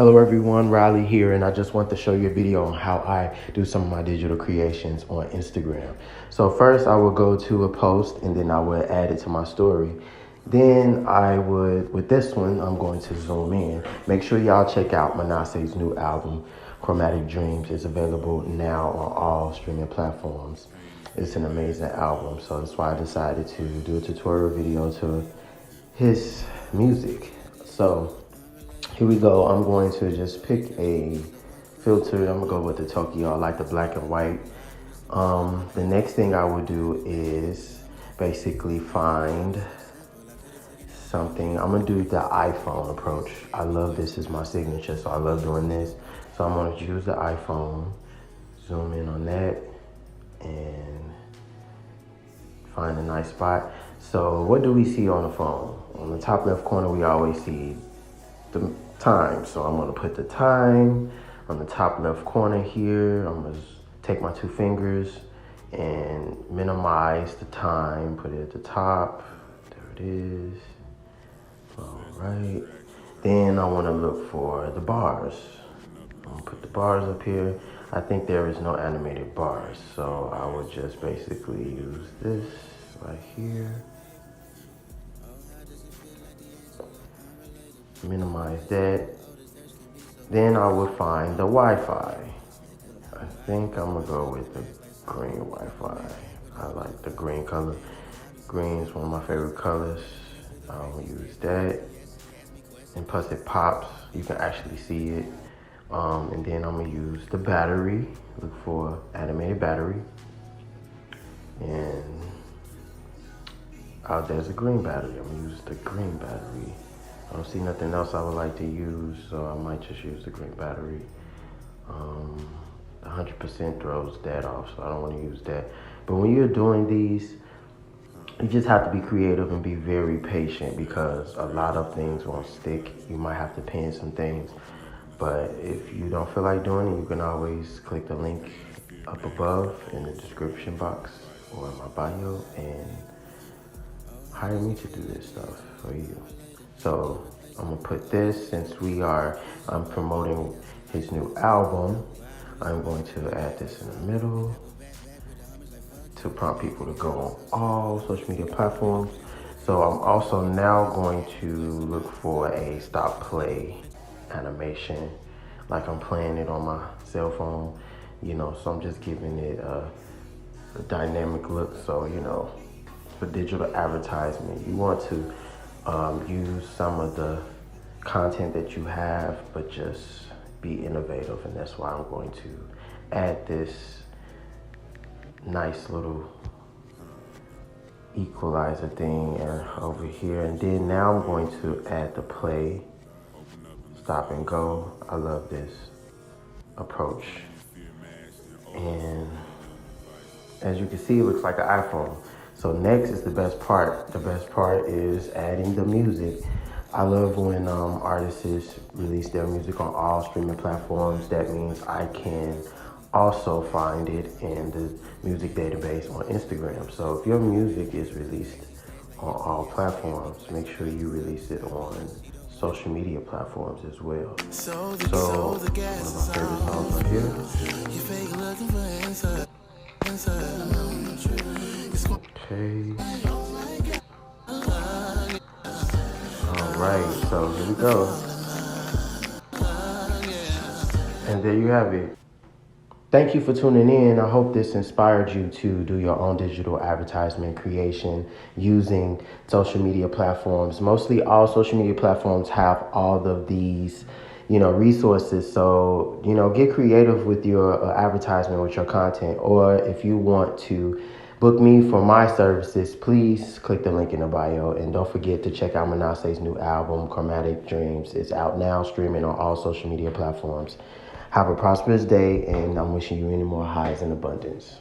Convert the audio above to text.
Hello everyone, Riley here, and I just want to show you a video on how I do some of my digital creations on Instagram. So first I will go to a post and then I would add it to my story. Then I would, with this one, I'm going to zoom in. Make sure y'all check out Manasseh's new album, Chromatic Dreams. It's available now on all streaming platforms. It's an amazing album, so that's why I decided to do a tutorial video to his music. So here we go. I'm going to just pick a filter. I'm gonna go with the Tokyo. I like the black and white. The next thing I would do is basically find something. I'm gonna do the iPhone approach. I love this as my signature, so I love doing this. So I'm gonna use the iPhone, zoom in on that, and find a nice spot. So what do we see on the phone? On the top left corner, we always see the time. So I'm gonna put the time on the top left corner here. I'm gonna take my two fingers and minimize the time, put it at the top. There it is. All right. Then I wanna look for the bars. I'm gonna put the bars up here. I think there is no animated bars, so I would just basically use this right here. Minimize that. Then I would find the Wi-Fi. I think I'm gonna go with the green Wi-Fi. I like the green color. Green is one of my favorite colors. I'll use that. And plus it pops, you can actually see it. And then I'm gonna use the battery. Look for animated battery. And there's a green battery. I'm gonna use the green battery. I don't see nothing else I would like to use, so I might just use the green battery. 100% throws that off, so I don't want to use that. But when you're doing these, you just have to be creative and be very patient because a lot of things won't stick. You might have to pin some things, but if you don't feel like doing it, you can always click the link up above in the description box or in my bio and hire me to do this stuff for you. So I'm gonna put this, since I'm promoting his new album, I'm going to add this in the middle to prompt people to go on all social media platforms. So I'm also now going to look for a stop play animation, like I'm playing it on my cell phone, so I'm just giving it a dynamic look. So, for digital advertisement, you want to use some of the content that you have, but just be innovative, and that's why I'm going to add this nice little equalizer thing over here. And then now I'm going to add the play, stop and go. I love this approach. And as you can see, it looks like an iPhone. So next is the best part. The best part is adding the music. I love when artists release their music on all streaming platforms. That means I can also find it in the music database on Instagram. So if your music is released on all platforms, make sure you release it on social media platforms as well. So one of my favorite songs right here. Okay. Alright, so here we go. And there you have it. Thank you for tuning in. I hope this inspired you to do your own digital advertisement creation using social media platforms. Mostly all social media platforms have all of these resources. So, get creative with your advertisement, with your content. Or if you want to book me for my services, please click the link in the bio. And don't forget to check out Manasseh's new album, Chromatic Dreams. It's out now, streaming on all social media platforms. Have a prosperous day, and I'm wishing you many more highs and abundance.